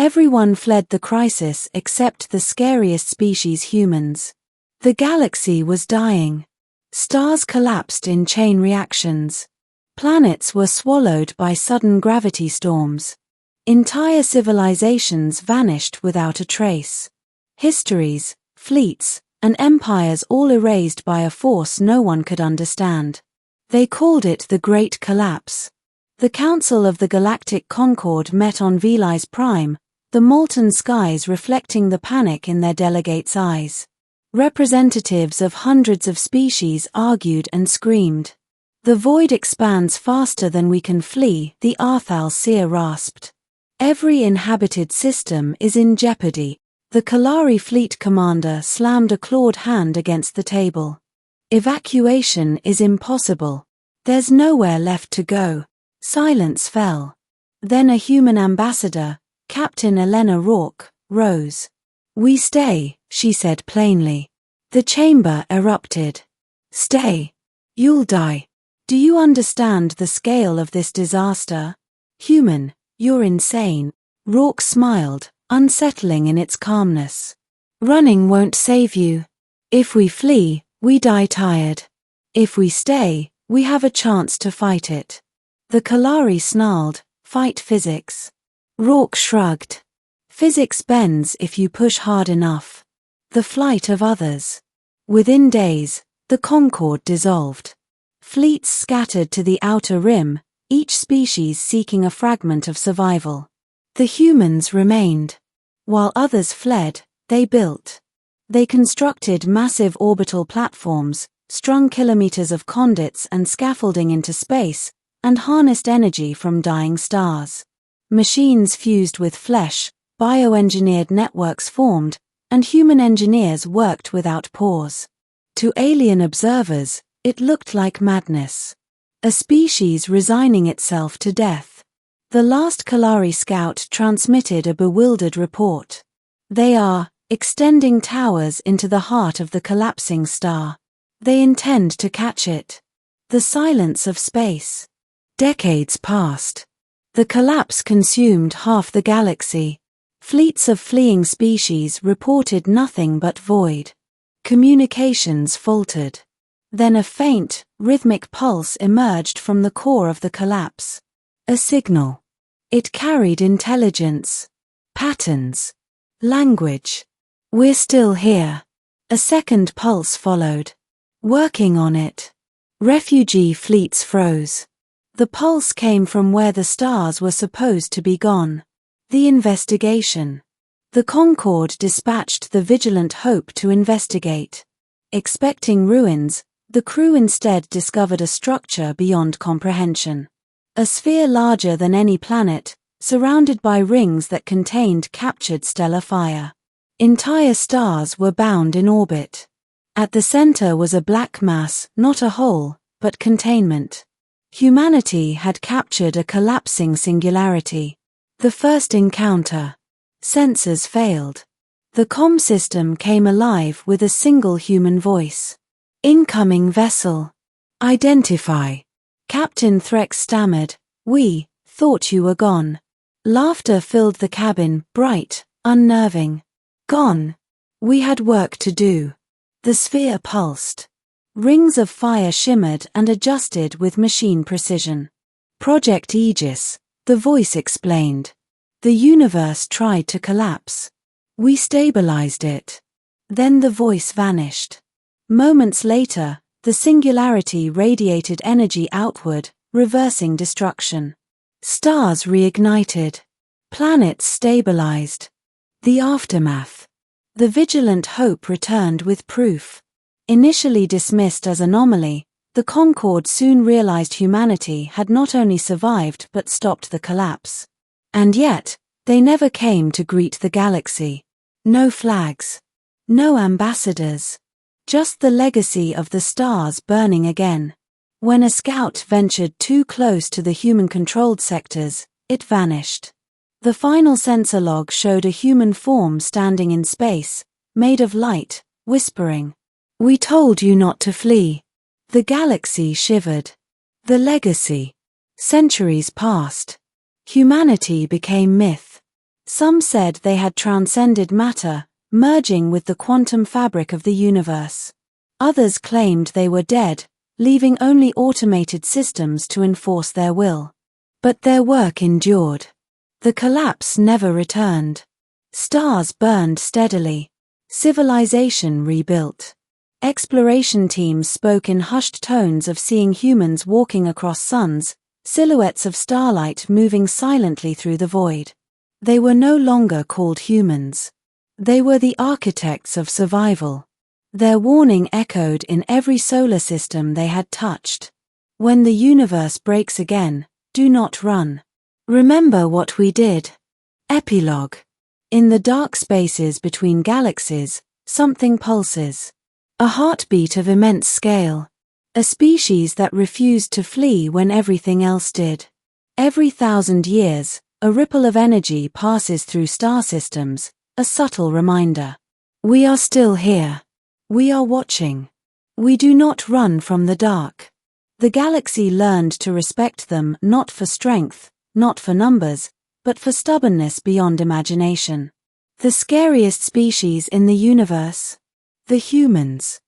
Everyone fled the crisis except the scariest species, humans. The galaxy was dying. Stars collapsed in chain reactions. Planets were swallowed by sudden gravity storms. Entire civilizations vanished without a trace. Histories, fleets, and empires all erased by a force no one could understand. They called it the Great Collapse. The Council of the Galactic Concord met on Velis Prime, the molten skies reflecting the panic in their delegates' eyes. Representatives of hundreds of species argued and screamed. The void expands faster than we can flee, the Arthal seer rasped. Every inhabited system is in jeopardy. The Kalari fleet commander slammed a clawed hand against the table. Evacuation is impossible. There's nowhere left to go. Silence fell. Then a human ambassador, Captain Elena Rourke, rose. "We stay," she said plainly. The chamber erupted. "Stay. You'll die. Do you understand the scale of this disaster? Human, you're insane." Rourke smiled, unsettling in its calmness. "Running won't save you. If we flee, we die tired. If we stay, we have a chance to fight it." The Kalari snarled, "Fight physics." Rourke shrugged. "Physics bends if you push hard enough." The flight of others. Within days, the Concorde dissolved. Fleets scattered to the outer rim, each species seeking a fragment of survival. The humans remained. While others fled, they built. They constructed massive orbital platforms, strung kilometers of conduits and scaffolding into space, and harnessed energy from dying stars. Machines fused with flesh, bioengineered networks formed, and human engineers worked without pause. To alien observers, it looked like madness. A species resigning itself to death. The last Kalari scout transmitted a bewildered report. "They are extending towers into the heart of the collapsing star. They intend to catch it." The silence of space. Decades passed. The collapse consumed half the galaxy. Fleets of fleeing species reported nothing but void. Communications faltered. Then a faint, rhythmic pulse emerged from the core of the collapse. A signal. It carried intelligence, patterns, language. "We're still here." A second pulse followed. "Working on it." Refugee fleets froze. The pulse came from where the stars were supposed to be gone. The investigation. The Concorde dispatched the Vigilant Hope to investigate. Expecting ruins, the crew instead discovered a structure beyond comprehension. A sphere larger than any planet, surrounded by rings that contained captured stellar fire. Entire stars were bound in orbit. At the center was a black mass, not a hole, but containment. Humanity had captured a collapsing singularity. The first encounter. Sensors failed. The comm system came alive with a single human voice. "Incoming vessel. Identify." Captain Threx stammered, "We thought you were gone." Laughter filled the cabin, bright, unnerving. "Gone. We had work to do." The sphere pulsed. Rings of fire shimmered and adjusted with machine precision. "Project Aegis," the voice explained. "The universe tried to collapse. We stabilized it." Then the voice vanished. Moments later, the singularity radiated energy outward, reversing destruction. Stars reignited. Planets stabilized. The aftermath. The Vigilant Hope returned with proof. Initially dismissed as anomaly, the Concorde soon realized humanity had not only survived but stopped the collapse. And yet, they never came to greet the galaxy. No flags. No ambassadors. Just the legacy of the stars burning again. When a scout ventured too close to the human-controlled sectors, it vanished. The final sensor log showed a human form standing in space, made of light, whispering, "We told you not to flee." The galaxy shivered. The legacy. Centuries passed. Humanity became myth. Some said they had transcended matter, merging with the quantum fabric of the universe. Others claimed they were dead, leaving only automated systems to enforce their will. But their work endured. The collapse never returned. Stars burned steadily. Civilization rebuilt. Exploration teams spoke in hushed tones of seeing humans walking across suns, silhouettes of starlight moving silently through the void. They were no longer called humans. They were the architects of survival. Their warning echoed in every solar system they had touched. When the universe breaks again, do not run. Remember what we did. Epilogue. In the dark spaces between galaxies, something pulses. A heartbeat of immense scale. A species that refused to flee when everything else did. Every 1,000 years, a ripple of energy passes through star systems, a subtle reminder. We are still here. We are watching. We do not run from the dark. The galaxy learned to respect them not for strength, not for numbers, but for stubbornness beyond imagination. The scariest species in the universe? The humans.